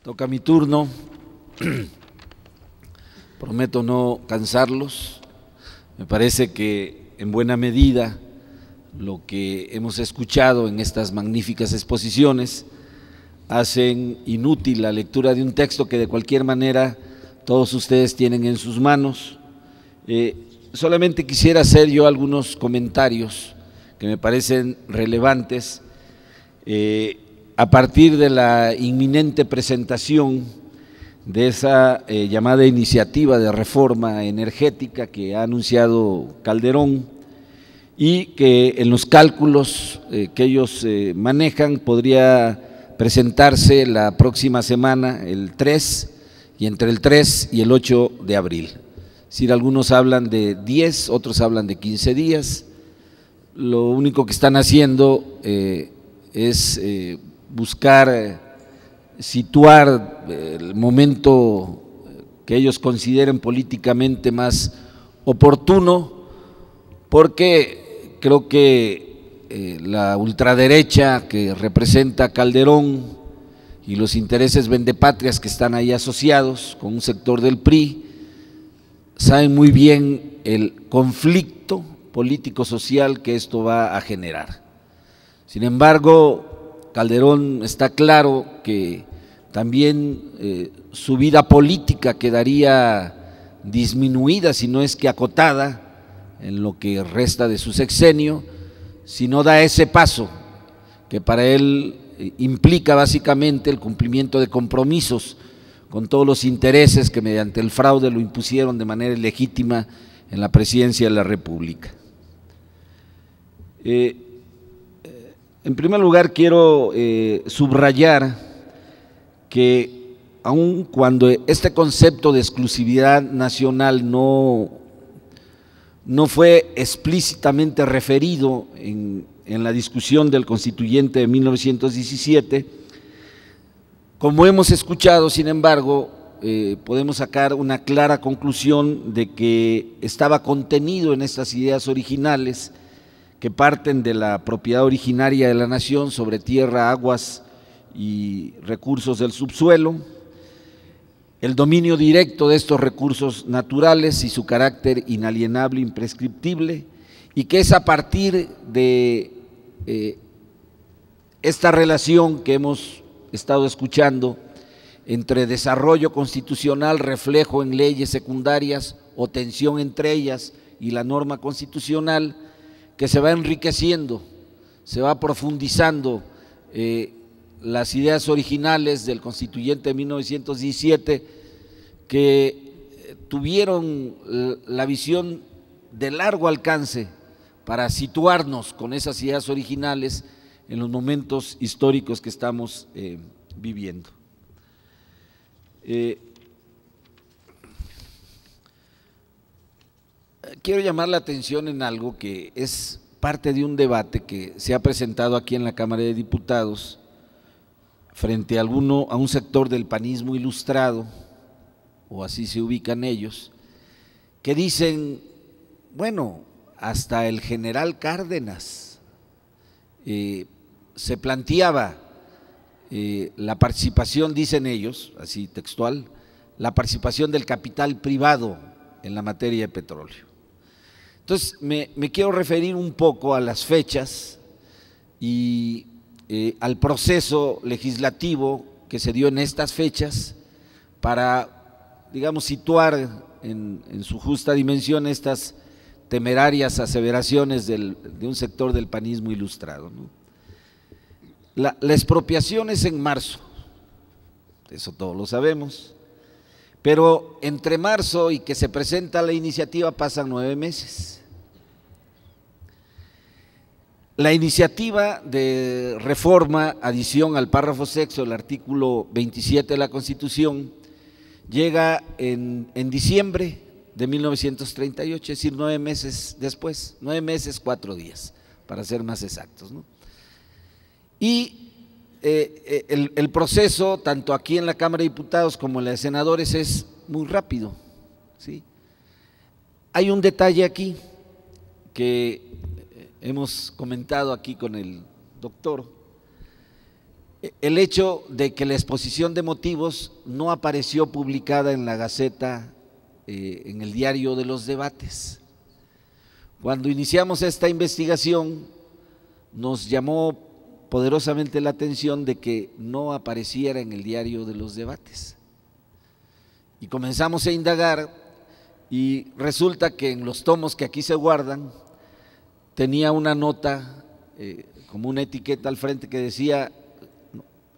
Toca mi turno. Prometo no cansarlos. Me parece que en buena medida lo que hemos escuchado en estas magníficas exposiciones hacen inútil la lectura de un texto que de cualquier manera todos ustedes tienen en sus manos. Solamente quisiera hacer yo algunos comentarios que me parecen relevantes a partir de la inminente presentación de esa llamada iniciativa de reforma energética que ha anunciado Calderón y que en los cálculos que ellos manejan podría presentarse la próxima semana, el 3, y entre el 3 y el 8 de abril. Es decir, algunos hablan de 10, otros hablan de 15 días. Lo único que están haciendo es buscar situar el momento que ellos consideren políticamente más oportuno, porque creo que la ultraderecha que representa Calderón y los intereses vendepatrias que están ahí asociados con un sector del PRI saben muy bien el conflicto político-social que esto va a generar. Sin embargo, Calderón está claro que también su vida política quedaría disminuida, si no es que acotada, en lo que resta de su sexenio, si no da ese paso que para él implica básicamente el cumplimiento de compromisos con todos los intereses que mediante el fraude lo impusieron de manera ilegítima en la presidencia de la República. En primer lugar, quiero subrayar que aun cuando este concepto de exclusividad nacional no fue explícitamente referido en la discusión del Constituyente de 1917, como hemos escuchado, sin embargo, podemos sacar una clara conclusión de que estaba contenido en estas ideas originales que parten de la propiedad originaria de la nación sobre tierra, aguas y recursos del subsuelo, el dominio directo de estos recursos naturales y su carácter inalienable, imprescriptible, y que es a partir de esta relación que hemos estado escuchando entre desarrollo constitucional, reflejo en leyes secundarias o tensión entre ellas y la norma constitucional, que se va enriqueciendo, se va profundizando las ideas originales del Constituyente de 1917, que tuvieron la visión de largo alcance para situarnos con esas ideas originales en los momentos históricos que estamos viviendo. Quiero llamar la atención en algo que es parte de un debate que se ha presentado aquí en la Cámara de Diputados frente a un sector del panismo ilustrado, o así se ubican ellos, que dicen, bueno, hasta el general Cárdenas se planteaba la participación, dicen ellos, así textual, la participación del capital privado en la materia de petróleo. Entonces, me quiero referir un poco a las fechas y al proceso legislativo que se dio en estas fechas para, digamos, situar en su justa dimensión estas temerarias aseveraciones de un sector del panismo ilustrado, ¿no? La expropiación es en marzo, eso todos lo sabemos, pero entre marzo y que se presenta la iniciativa pasan 9 meses. La iniciativa de reforma, adición al párrafo sexto del artículo 27 de la Constitución, llega en diciembre de 1938, es decir, 9 meses después, 9 meses, 4 días, para ser más exactos, ¿no? Y el proceso, tanto aquí en la Cámara de Diputados como en la de Senadores, es muy rápido, ¿sí? Hay un detalle aquí que hemos comentado aquí con el doctor, el hecho de que la exposición de motivos no apareció publicada en la Gaceta, en el diario de los debates. Cuando iniciamos esta investigación, nos llamó poderosamente la atención de que no apareciera en el diario de los debates. Y comenzamos a indagar y resulta que en los tomos que aquí se guardan tenía una nota, como una etiqueta al frente que decía,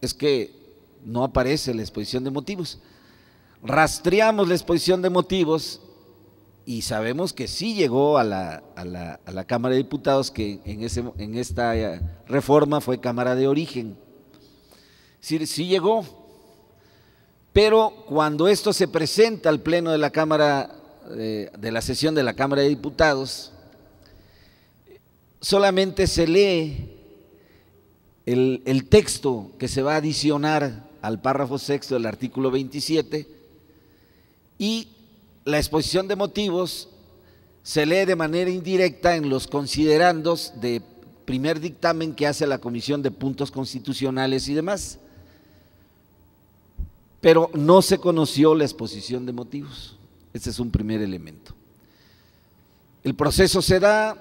es que no aparece la exposición de motivos. Rastreamos la exposición de motivos y sabemos que sí llegó a la Cámara de Diputados, que en esta reforma fue Cámara de Origen. Es decir, sí llegó, pero cuando esto se presenta al Pleno de la Cámara, de la sesión de la Cámara de Diputados, solamente se lee el texto que se va a adicionar al párrafo sexto del artículo 27 y la exposición de motivos se lee de manera indirecta en los considerandos de primer dictamen que hace la Comisión de Puntos Constitucionales y demás, pero no se conoció la exposición de motivos. Ese es un primer elemento. El proceso se da,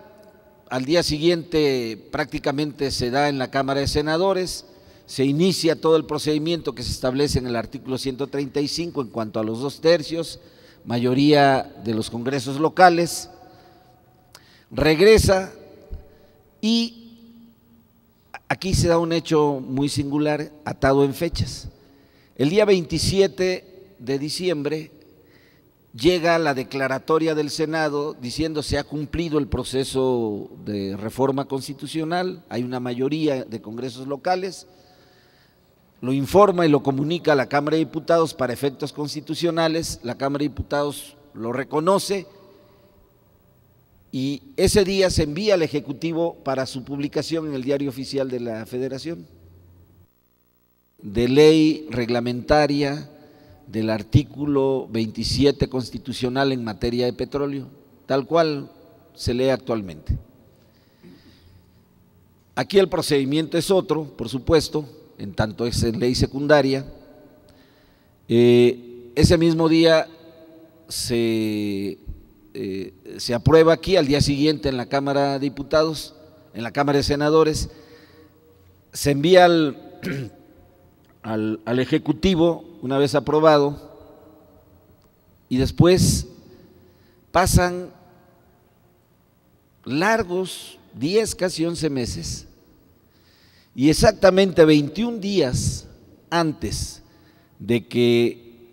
al día siguiente prácticamente se da en la Cámara de Senadores, se inicia todo el procedimiento que se establece en el artículo 135 en cuanto a los 2/3, mayoría de los congresos locales, regresa y aquí se da un hecho muy singular atado en fechas. El día 27 de diciembre llega la declaratoria del Senado diciendo se ha cumplido el proceso de reforma constitucional, hay una mayoría de congresos locales, lo informa y lo comunica a la Cámara de Diputados para efectos constitucionales, la Cámara de Diputados lo reconoce y ese día se envía al Ejecutivo para su publicación en el Diario Oficial de la Federación. De ley reglamentaria del artículo 27 constitucional en materia de petróleo, tal cual se lee actualmente. Aquí el procedimiento es otro, por supuesto, en tanto es en ley secundaria. Ese mismo día se aprueba aquí, al día siguiente en la Cámara de Diputados, en la Cámara de Senadores, se envía al Ejecutivo una vez aprobado y después pasan largos 10, casi 11 meses y exactamente 21 días antes de que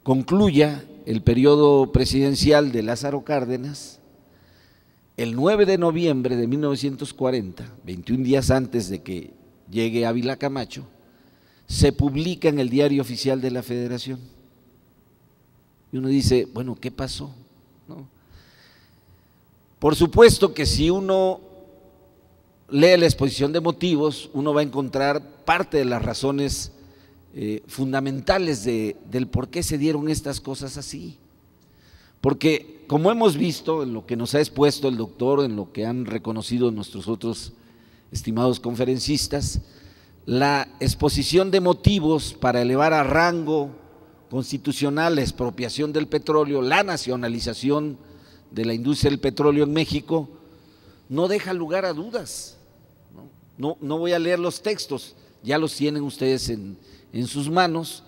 concluya el periodo presidencial de Lázaro Cárdenas, el 9 de noviembre de 1940, 21 días antes de que llegue Ávila Camacho, se publica en el Diario Oficial de la Federación. Y uno dice, bueno, ¿qué pasó? ¿No? Por supuesto que si uno lee la exposición de motivos, uno va a encontrar parte de las razones fundamentales del por qué se dieron estas cosas así. Porque como hemos visto en lo que nos ha expuesto el doctor, en lo que han reconocido nuestros otros estimados conferencistas, la exposición de motivos para elevar a rango constitucional la expropiación del petróleo, la nacionalización de la industria del petróleo en México, no deja lugar a dudas. No voy a leer los textos, ya los tienen ustedes en sus manos.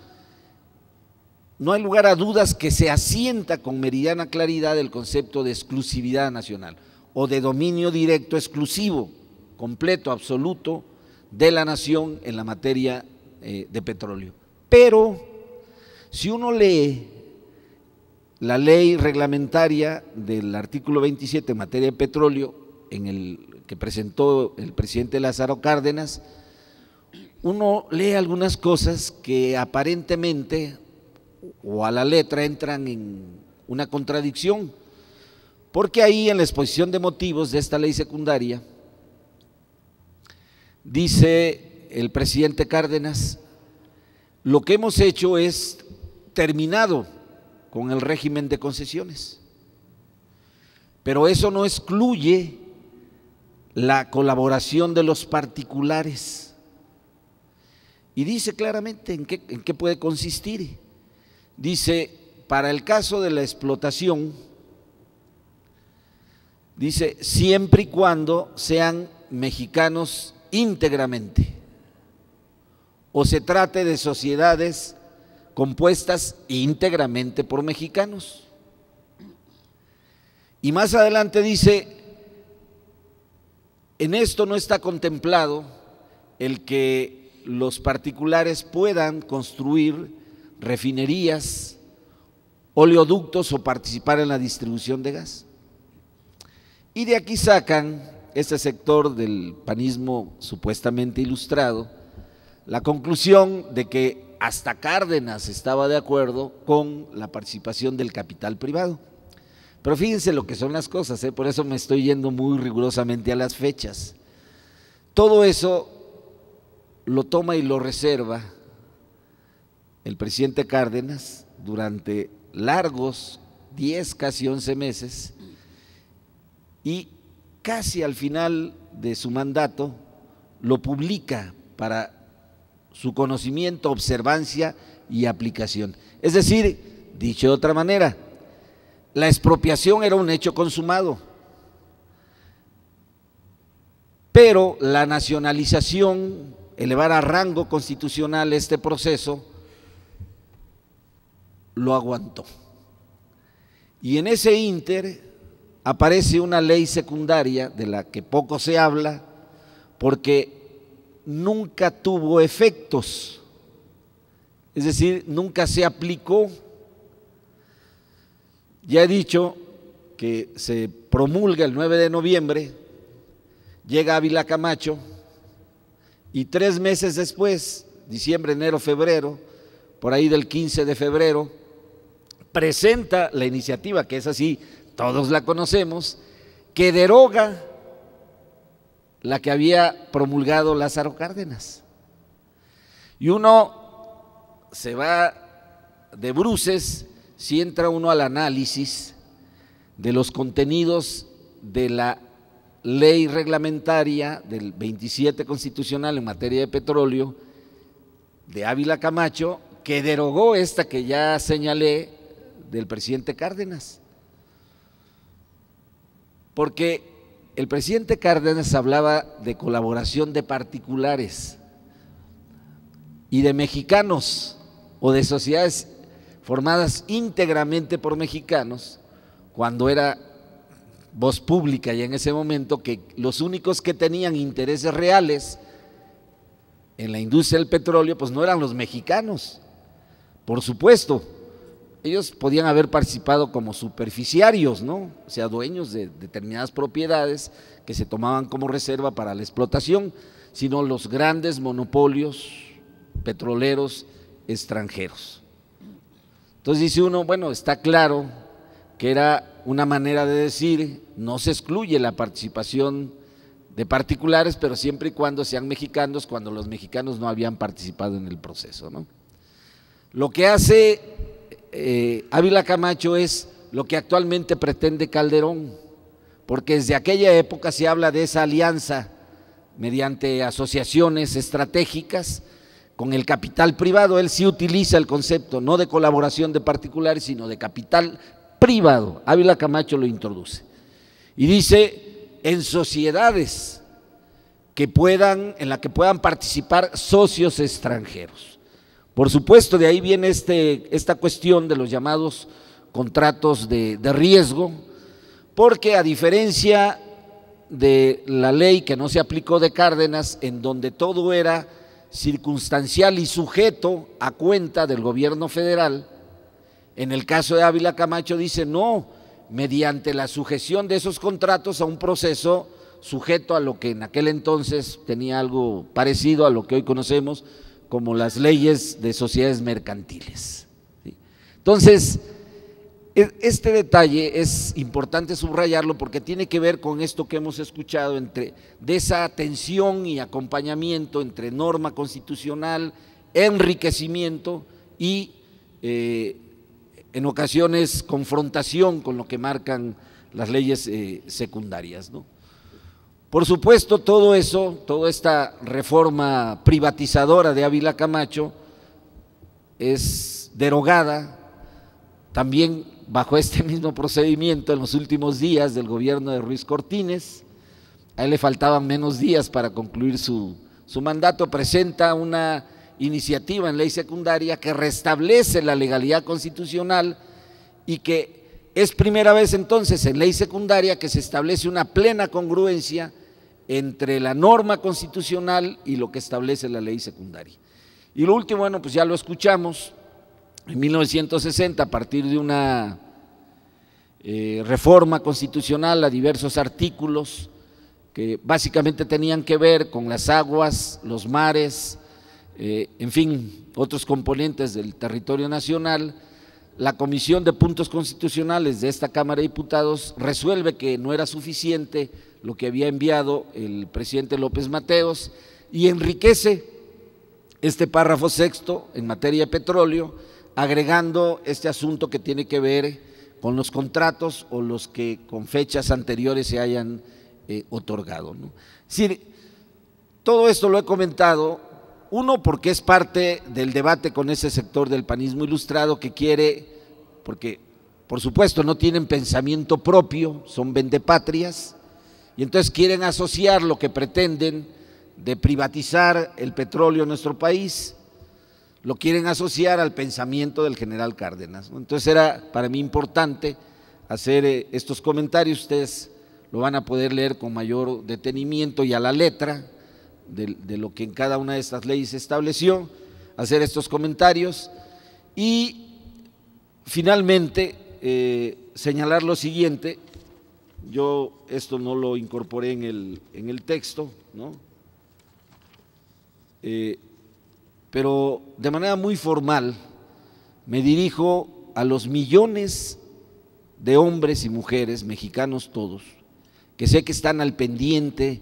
No hay lugar a dudas que se asienta con meridiana claridad el concepto de exclusividad nacional o de dominio directo exclusivo, completo, absoluto, de la nación en la materia de petróleo. Pero si uno lee la ley reglamentaria del artículo 27 en materia de petróleo, en el que presentó el presidente Lázaro Cárdenas, uno lee algunas cosas que aparentemente o a la letra entran en una contradicción, porque ahí en la exposición de motivos de esta ley secundaria dice el presidente Cárdenas, lo que hemos hecho es terminado con el régimen de concesiones, pero eso no excluye la colaboración de los particulares. y dice claramente en qué puede consistir. Dice, para el caso de la explotación, dice, siempre y cuando sean mexicanos íntegramente o se trate de sociedades compuestas íntegramente por mexicanos. Y más adelante dice, en esto no está contemplado el que los particulares puedan construir refinerías, oleoductos o participar en la distribución de gas. Y de aquí sacan este sector del panismo supuestamente ilustrado la conclusión de que hasta Cárdenas estaba de acuerdo con la participación del capital privado. Pero fíjense lo que son las cosas, por eso me estoy yendo muy rigurosamente a las fechas. Todo eso lo toma y lo reserva el presidente Cárdenas durante largos 10, casi 11 meses, y casi al final de su mandato lo publica para su conocimiento, observancia y aplicación. Es decir, dicho de otra manera, la expropiación era un hecho consumado, pero la nacionalización, elevar a rango constitucional este proceso, lo aguantó. Y en ese ínter aparece una ley secundaria de la que poco se habla porque nunca tuvo efectos, es decir, nunca se aplicó. Ya he dicho que se promulga el 9 de noviembre, llega Ávila Camacho y 3 meses después, diciembre, enero, febrero, por ahí del 15 de febrero, presenta la iniciativa, que es así, todos la conocemos, que deroga la que había promulgado Lázaro Cárdenas. Y uno se va de bruces si entra uno al análisis de los contenidos de la ley reglamentaria del 27 constitucional en materia de petróleo de Ávila Camacho, que derogó esta que ya señalé del presidente Cárdenas. Porque el presidente Cárdenas hablaba de colaboración de particulares y de mexicanos o de sociedades formadas íntegramente por mexicanos, cuando era voz pública ya en ese momento que los únicos que tenían intereses reales en la industria del petróleo pues no eran los mexicanos. Por supuesto, ellos podían haber participado como superficiarios, ¿no? O sea, dueños de determinadas propiedades que se tomaban como reserva para la explotación, sino los grandes monopolios petroleros extranjeros. Entonces dice uno, bueno, está claro que era una manera de decir, no se excluye la participación de particulares, pero siempre y cuando sean mexicanos, cuando los mexicanos no habían participado en el proceso, ¿no? Lo que hace Ávila Camacho es lo que actualmente pretende Calderón, porque desde aquella época se habla de esa alianza mediante asociaciones estratégicas con el capital privado. Él sí utiliza el concepto no de colaboración de particulares, sino de capital privado. Ávila Camacho lo introduce y dice en sociedades que en la que puedan participar socios extranjeros. Por supuesto, de ahí viene esta cuestión de los llamados contratos de riesgo, porque a diferencia de la ley que no se aplicó de Cárdenas, en donde todo era circunstancial y sujeto a cuenta del gobierno federal, en el caso de Ávila Camacho dice no, mediante la sujeción de esos contratos a un proceso sujeto a lo que en aquel entonces tenía algo parecido a lo que hoy conocemos como las leyes de sociedades mercantiles. Entonces, este detalle es importante subrayarlo porque tiene que ver con esto que hemos escuchado de esa tensión y acompañamiento entre norma constitucional, enriquecimiento y en ocasiones confrontación con lo que marcan las leyes secundarias, ¿no? Por supuesto, todo eso, toda esta reforma privatizadora de Ávila Camacho es derogada también bajo este mismo procedimiento en los últimos días del gobierno de Ruiz Cortines. A él le faltaban menos días para concluir su mandato, presenta una iniciativa en ley secundaria que restablece la legalidad constitucional y que es primera vez entonces en ley secundaria que se establece una plena congruencia entre la norma constitucional y lo que establece la ley secundaria. Y lo último, bueno, pues ya lo escuchamos, en 1960, a partir de una reforma constitucional a diversos artículos que básicamente tenían que ver con las aguas, los mares, en fin, otros componentes del territorio nacional, la Comisión de Puntos Constitucionales de esta Cámara de Diputados resuelve que no era suficiente lo que había enviado el presidente López Mateos y enriquece este párrafo sexto en materia de petróleo, agregando este asunto que tiene que ver con los contratos o los que con fechas anteriores se hayan otorgado, ¿no? Es decir, todo esto lo he comentado, uno porque es parte del debate con ese sector del panismo ilustrado que quiere, porque por supuesto no tienen pensamiento propio, son vendepatrias, y entonces quieren asociar lo que pretenden de privatizar el petróleo en nuestro país, lo quieren asociar al pensamiento del general Cárdenas, ¿no? Entonces era para mí importante hacer estos comentarios, ustedes lo van a poder leer con mayor detenimiento y a la letra de lo que en cada una de estas leyes se estableció, hacer estos comentarios y finalmente señalar lo siguiente. Yo esto no lo incorporé en el texto, ¿no? Pero de manera muy formal me dirijo a los millones de hombres y mujeres, mexicanos todos, que sé que están al pendiente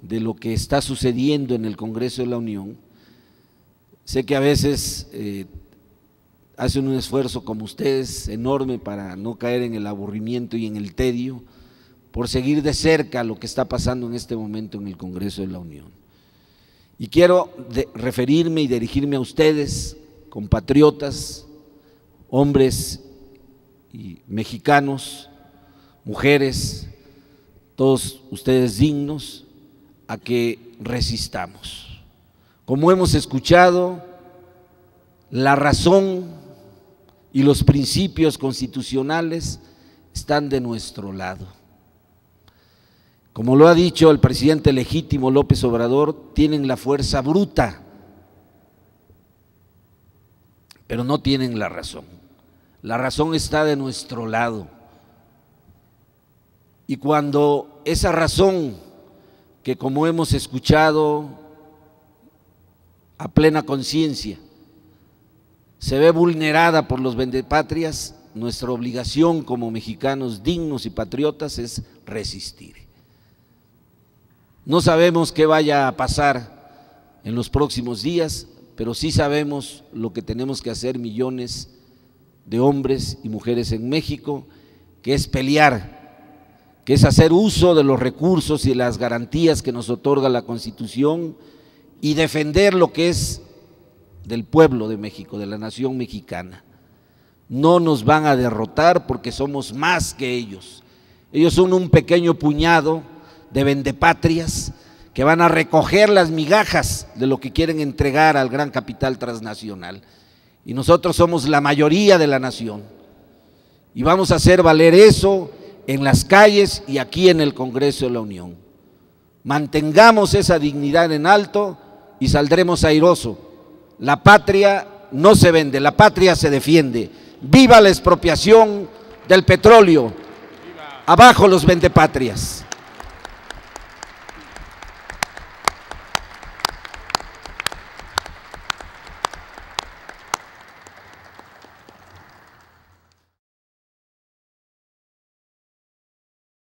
de lo que está sucediendo en el Congreso de la Unión. Sé que a veces hacen un esfuerzo como ustedes enorme para no caer en el aburrimiento y en el tedio, por seguir de cerca lo que está pasando en este momento en el Congreso de la Unión. Y quiero referirme y dirigirme a ustedes, compatriotas, hombres y mexicanos, mujeres, todos ustedes dignos, a que resistamos. Como hemos escuchado, la razón y los principios constitucionales están de nuestro lado. Como lo ha dicho el presidente legítimo López Obrador, tienen la fuerza bruta, pero no tienen la razón. La razón está de nuestro lado. Y cuando esa razón, que como hemos escuchado a plena conciencia, se ve vulnerada por los vendepatrias, nuestra obligación como mexicanos dignos y patriotas es resistir. No sabemos qué vaya a pasar en los próximos días, pero sí sabemos lo que tenemos que hacer millones de hombres y mujeres en México, que es pelear, que es hacer uso de los recursos y las garantías que nos otorga la Constitución y defender lo que es del pueblo de México, de la nación mexicana. No nos van a derrotar porque somos más que ellos. Ellos son un pequeño puñado de vendepatrias que van a recoger las migajas de lo que quieren entregar al gran capital transnacional. Y nosotros somos la mayoría de la nación. Y vamos a hacer valer eso en las calles y aquí en el Congreso de la Unión. Mantengamos esa dignidad en alto y saldremos airoso. La patria no se vende, la patria se defiende. ¡Viva la expropiación del petróleo! ¡Abajo los vendepatrias!